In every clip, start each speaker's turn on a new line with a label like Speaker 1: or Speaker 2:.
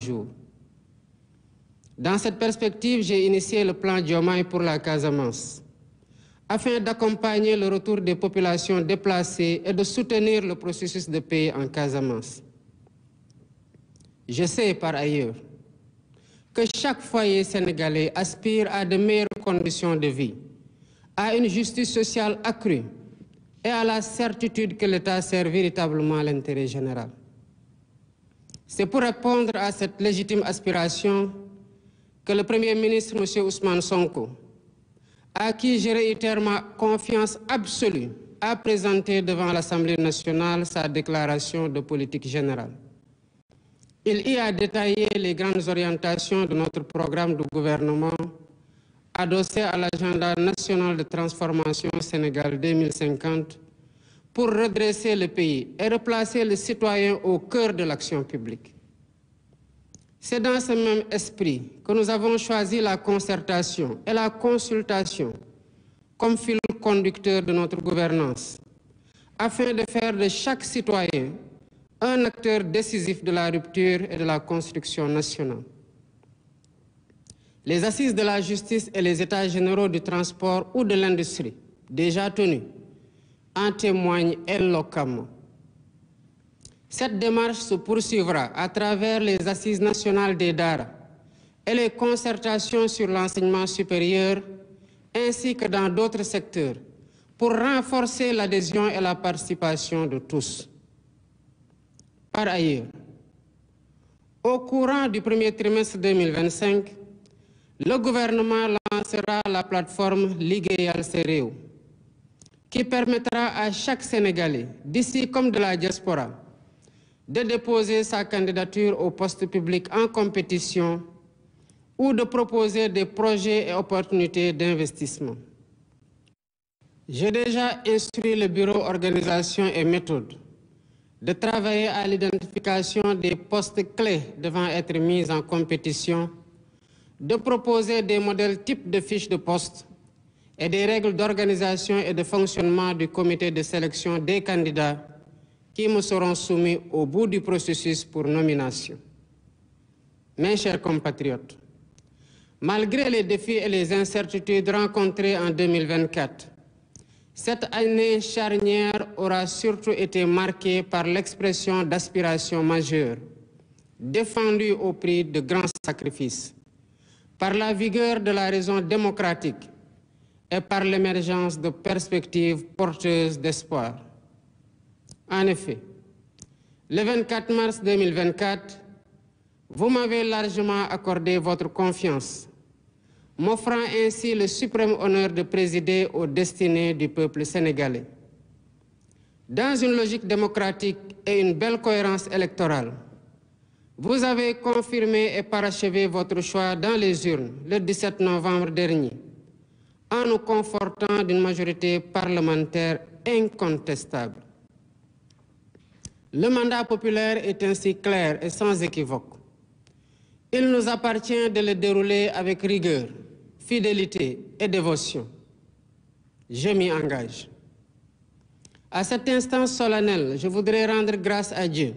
Speaker 1: jour. Dans cette perspective, j'ai initié le plan Diomaye pour la Casamance, afin d'accompagner le retour des populations déplacées et de soutenir le processus de paix en Casamance. Je sais par ailleurs que chaque foyer sénégalais aspire à de meilleures conditions de vie, à une justice sociale accrue et à la certitude que l'État sert véritablement l'intérêt général. C'est pour répondre à cette légitime aspiration que le Premier ministre, M. Ousmane Sonko, à qui je réitère ma confiance absolue, a présenté devant l'Assemblée nationale sa déclaration de politique générale. Il y a détaillé les grandes orientations de notre programme de gouvernement adossé à l'agenda national de transformation Sénégal 2050 pour redresser le pays et replacer le citoyen au cœur de l'action publique. C'est dans ce même esprit que nous avons choisi la concertation et la consultation comme fil conducteur de notre gouvernance, afin de faire de chaque citoyen un acteur décisif de la rupture et de la construction nationale. Les assises de la justice et les états généraux du transport ou de l'industrie, déjà tenus, en témoignent éloquemment. Cette démarche se poursuivra à travers les assises nationales des Dara et les concertations sur l'enseignement supérieur, ainsi que dans d'autres secteurs, pour renforcer l'adhésion et la participation de tous. Par ailleurs, au courant du premier trimestre 2025, le gouvernement lancera la plateforme Liggéeyal Sa Réew, qui permettra à chaque Sénégalais, d'ici comme de la diaspora, de déposer sa candidature au poste public en compétition ou de proposer des projets et opportunités d'investissement. J'ai déjà instruit le bureau organisation et méthode de travailler à l'identification des postes clés devant être mis en compétition, de proposer des modèles types de fiches de poste et des règles d'organisation et de fonctionnement du comité de sélection des candidats qui me seront soumis au bout du processus pour nomination. Mes chers compatriotes, malgré les défis et les incertitudes rencontrés en 2024, cette année charnière aura surtout été marquée par l'expression d'aspirations majeures, défendues au prix de grands sacrifices, par la vigueur de la raison démocratique et par l'émergence de perspectives porteuses d'espoir. En effet, le 24 mars 2024, vous m'avez largement accordé votre confiance, m'offrant ainsi le suprême honneur de présider aux destinées du peuple sénégalais. Dans une logique démocratique et une belle cohérence électorale, vous avez confirmé et parachevé votre choix dans les urnes le 17 novembre dernier, en nous confortant d'une majorité parlementaire incontestable. Le mandat populaire est ainsi clair et sans équivoque. Il nous appartient de le dérouler avec rigueur, fidélité et dévotion. Je m'y engage. À cet instant solennel, je voudrais rendre grâce à Dieu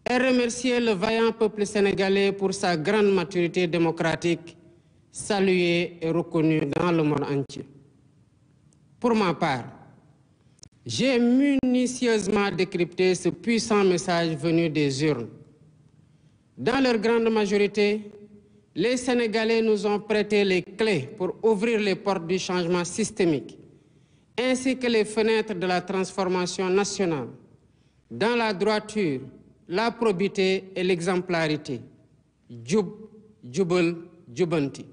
Speaker 1: et remercier le vaillant peuple sénégalais pour sa grande maturité démocratique, saluée et reconnue dans le monde entier. Pour ma part, j'ai minutieusement décrypté ce puissant message venu des urnes. Dans leur grande majorité, les Sénégalais nous ont prêté les clés pour ouvrir les portes du changement systémique, ainsi que les fenêtres de la transformation nationale, dans la droiture, la probité et l'exemplarité. Djub, Djubal, Djubanti.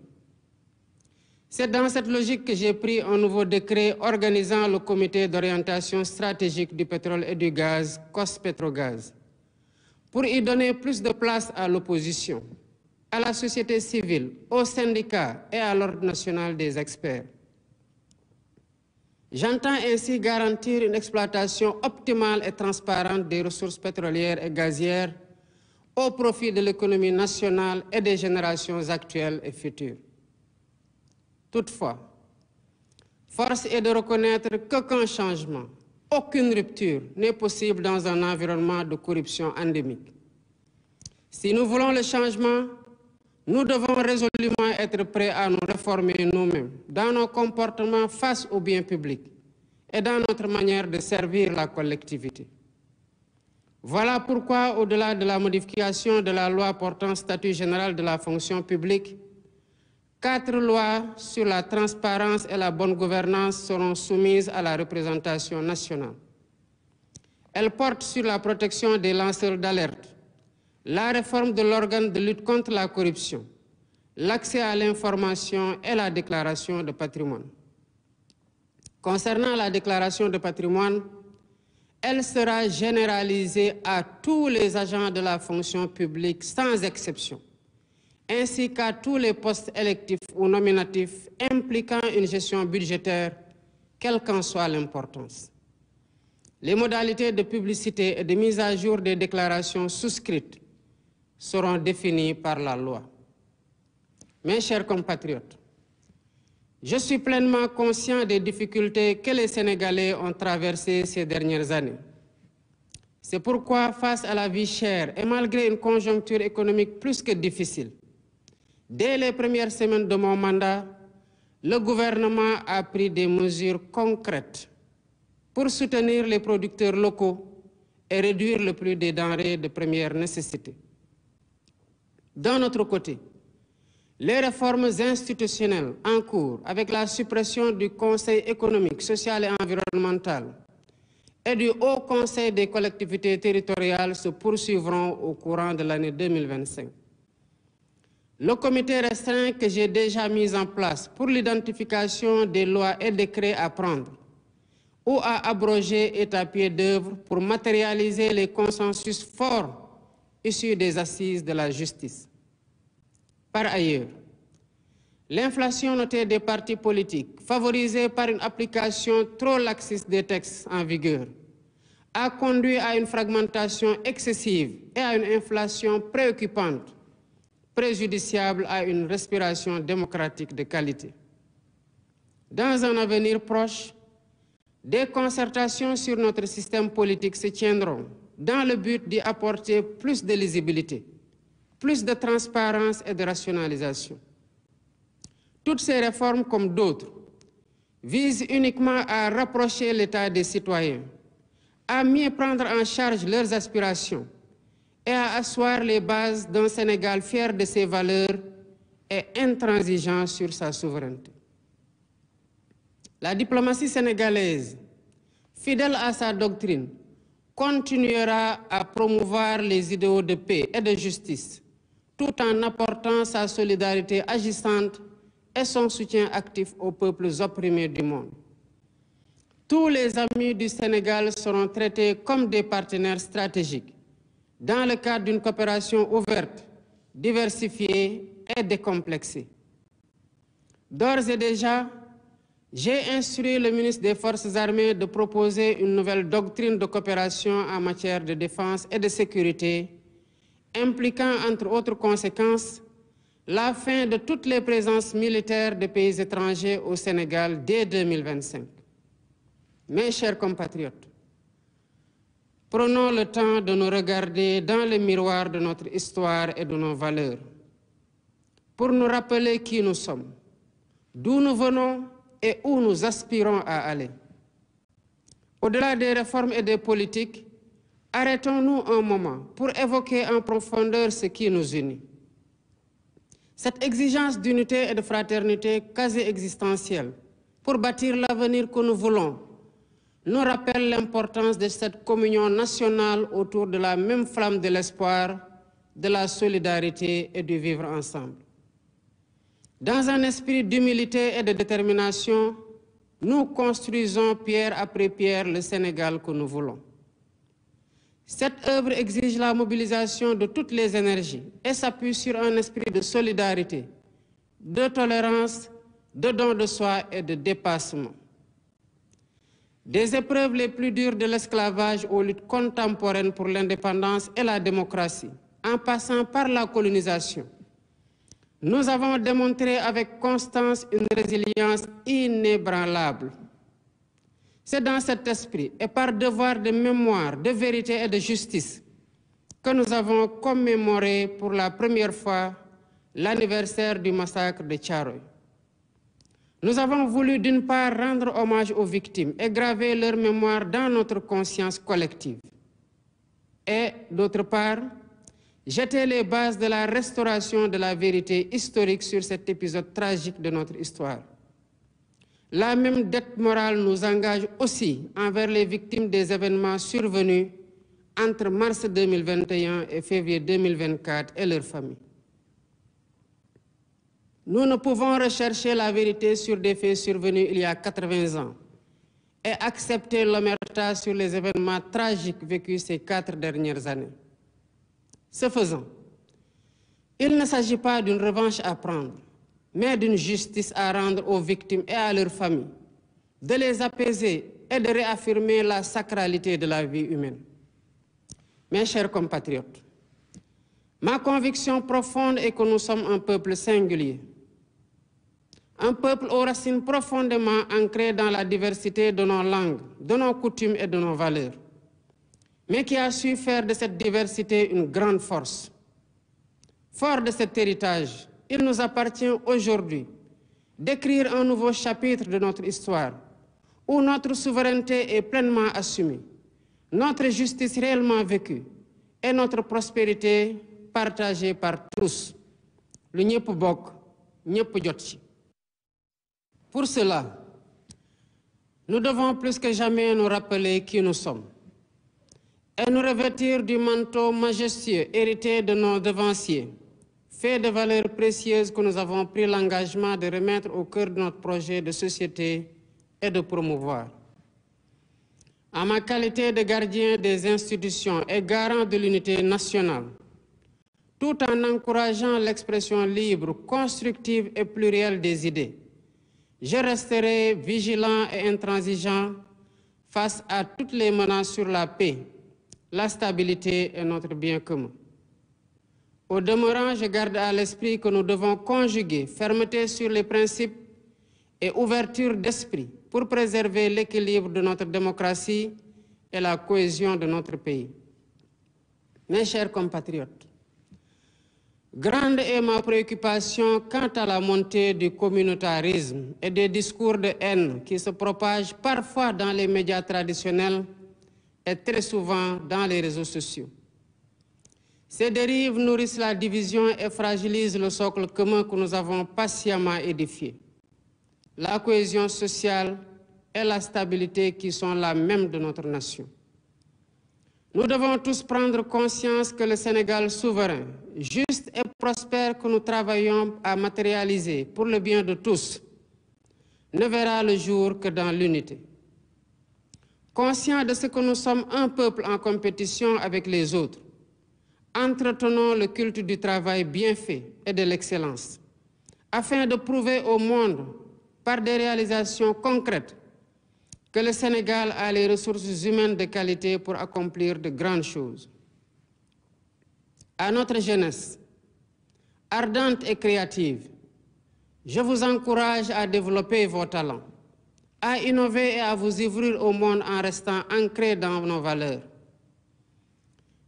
Speaker 1: C'est dans cette logique que j'ai pris un nouveau décret organisant le comité d'orientation stratégique du pétrole et du gaz, COS-Pétrogaz, pour y donner plus de place à l'opposition, à la société civile, aux syndicats et à l'ordre national des experts. J'entends ainsi garantir une exploitation optimale et transparente des ressources pétrolières et gazières au profit de l'économie nationale et des générations actuelles et futures. Toutefois, force est de reconnaître qu'aucun changement, aucune rupture n'est possible dans un environnement de corruption endémique. Si nous voulons le changement, nous devons résolument être prêts à nous réformer nous-mêmes, dans nos comportements face au bien public et dans notre manière de servir la collectivité. Voilà pourquoi, au-delà de la modification de la loi portant statut général de la fonction publique, 4 lois sur la transparence et la bonne gouvernance seront soumises à la représentation nationale. Elles portent sur la protection des lanceurs d'alerte, la réforme de l'organe de lutte contre la corruption, l'accès à l'information et la déclaration de patrimoine. Concernant la déclaration de patrimoine, elle sera généralisée à tous les agents de la fonction publique sans exception, ainsi qu'à tous les postes électifs ou nominatifs impliquant une gestion budgétaire, quelle qu'en soit l'importance. Les modalités de publicité et de mise à jour des déclarations souscrites seront définies par la loi. Mes chers compatriotes, je suis pleinement conscient des difficultés que les Sénégalais ont traversées ces dernières années. C'est pourquoi, face à la vie chère et malgré une conjoncture économique plus que difficile, dès les premières semaines de mon mandat, le gouvernement a pris des mesures concrètes pour soutenir les producteurs locaux et réduire le prix des denrées de première nécessité. D'un autre côté, les réformes institutionnelles en cours avec la suppression du Conseil économique, social et environnemental et du Haut Conseil des collectivités territoriales se poursuivront au courant de l'année 2025. Le comité restreint que j'ai déjà mis en place pour l'identification des lois et décrets à prendre ou à abroger est à pied d'œuvre pour matérialiser les consensus forts issus des assises de la justice. Par ailleurs, l'inflation notée des partis politiques, favorisée par une application trop laxiste des textes en vigueur, a conduit à une fragmentation excessive et à une inflation préoccupante, préjudiciable à une respiration démocratique de qualité. Dans un avenir proche, des concertations sur notre système politique se tiendront dans le but d'y apporter plus de lisibilité, plus de transparence et de rationalisation. Toutes ces réformes, comme d'autres, visent uniquement à rapprocher l'État des citoyens, à mieux prendre en charge leurs aspirations et à asseoir les bases d'un Sénégal fier de ses valeurs et intransigeant sur sa souveraineté. La diplomatie sénégalaise, fidèle à sa doctrine, continuera à promouvoir les idéaux de paix et de justice, tout en apportant sa solidarité agissante et son soutien actif aux peuples opprimés du monde. Tous les amis du Sénégal seront traités comme des partenaires stratégiques dans le cadre d'une coopération ouverte, diversifiée et décomplexée. D'ores et déjà, j'ai instruit le ministre des Forces armées de proposer une nouvelle doctrine de coopération en matière de défense et de sécurité, impliquant, entre autres conséquences, la fin de toutes les présences militaires de pays étrangers au Sénégal dès 2025. Mes chers compatriotes, prenons le temps de nous regarder dans le miroir de notre histoire et de nos valeurs, pour nous rappeler qui nous sommes, d'où nous venons et où nous aspirons à aller. Au-delà des réformes et des politiques, arrêtons-nous un moment pour évoquer en profondeur ce qui nous unit. Cette exigence d'unité et de fraternité quasi existentielle pour bâtir l'avenir que nous voulons nous rappelle l'importance de cette communion nationale autour de la même flamme de l'espoir, de la solidarité et du vivre ensemble. Dans un esprit d'humilité et de détermination, nous construisons pierre après pierre le Sénégal que nous voulons. Cette œuvre exige la mobilisation de toutes les énergies et s'appuie sur un esprit de solidarité, de tolérance, de don de soi et de dépassement. Des épreuves les plus dures de l'esclavage aux luttes contemporaines pour l'indépendance et la démocratie, en passant par la colonisation, nous avons démontré avec constance une résilience inébranlable. C'est dans cet esprit et par devoir de mémoire, de vérité et de justice que nous avons commémoré pour la première fois l'anniversaire du massacre de Thiaroye. Nous avons voulu d'une part rendre hommage aux victimes et graver leur mémoire dans notre conscience collective. Et d'autre part, jeter les bases de la restauration de la vérité historique sur cet épisode tragique de notre histoire. La même dette morale nous engage aussi envers les victimes des événements survenus entre mars 2021 et février 2024 et leurs familles. Nous ne pouvons rechercher la vérité sur des faits survenus il y a 80 ans et accepter l'omerta sur les événements tragiques vécus ces 4 dernières années. Ce faisant, il ne s'agit pas d'une revanche à prendre, mais d'une justice à rendre aux victimes et à leurs familles, de les apaiser et de réaffirmer la sacralité de la vie humaine. Mes chers compatriotes, ma conviction profonde est que nous sommes un peuple singulier, un peuple aux racines profondément ancrées dans la diversité de nos langues, de nos coutumes et de nos valeurs, mais qui a su faire de cette diversité une grande force. Fort de cet héritage, il nous appartient aujourd'hui d'écrire un nouveau chapitre de notre histoire, où notre souveraineté est pleinement assumée, notre justice réellement vécue et notre prospérité partagée par tous. Le ñëpp bokk, ñëpp jot ci. Pour cela, nous devons plus que jamais nous rappeler qui nous sommes et nous revêtir du manteau majestueux hérité de nos devanciers, fait de valeurs précieuses que nous avons pris l'engagement de remettre au cœur de notre projet de société et de promouvoir. En ma qualité de gardien des institutions et garant de l'unité nationale, tout en encourageant l'expression libre, constructive et plurielle des idées, je resterai vigilant et intransigeant face à toutes les menaces sur la paix, la stabilité et notre bien commun. Au demeurant, je garde à l'esprit que nous devons conjuguer fermeté sur les principes et ouverture d'esprit pour préserver l'équilibre de notre démocratie et la cohésion de notre pays. Mes chers compatriotes, grande est ma préoccupation quant à la montée du communautarisme et des discours de haine qui se propagent parfois dans les médias traditionnels et très souvent dans les réseaux sociaux. Ces dérives nourrissent la division et fragilisent le socle commun que nous avons patiemment édifié, la cohésion sociale et la stabilité qui sont la même de notre nation. Nous devons tous prendre conscience que le Sénégal souverain, juste et prospère que nous travaillons à matérialiser pour le bien de tous, ne verra le jour que dans l'unité. Conscient de ce que nous sommes un peuple en compétition avec les autres, entretenons le culte du travail bien fait et de l'excellence, afin de prouver au monde, par des réalisations concrètes, que le Sénégal a les ressources humaines de qualité pour accomplir de grandes choses. À notre jeunesse, ardente et créative, je vous encourage à développer vos talents, à innover et à vous ouvrir au monde en restant ancrés dans nos valeurs.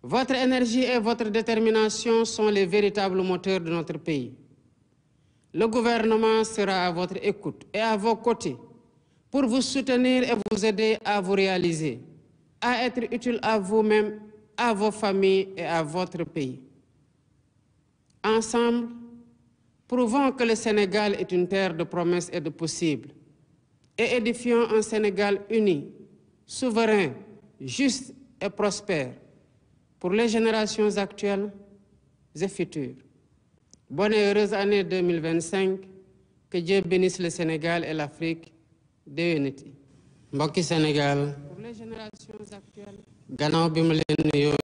Speaker 1: Votre énergie et votre détermination sont les véritables moteurs de notre pays. Le gouvernement sera à votre écoute et à vos côtés pour vous soutenir et vous aider à vous réaliser, à être utile à vous-même, à vos familles et à votre pays. Ensemble, prouvons que le Sénégal est une terre de promesses et de possibles, et édifions un Sénégal uni, souverain, juste et prospère, pour les générations actuelles et futures. Bonne et heureuse année 2025, que Dieu bénisse le Sénégal et l'Afrique. Déwénati mbokki Sénégal, pour les générations actuelles, gannaaw bi ma leen nuyoo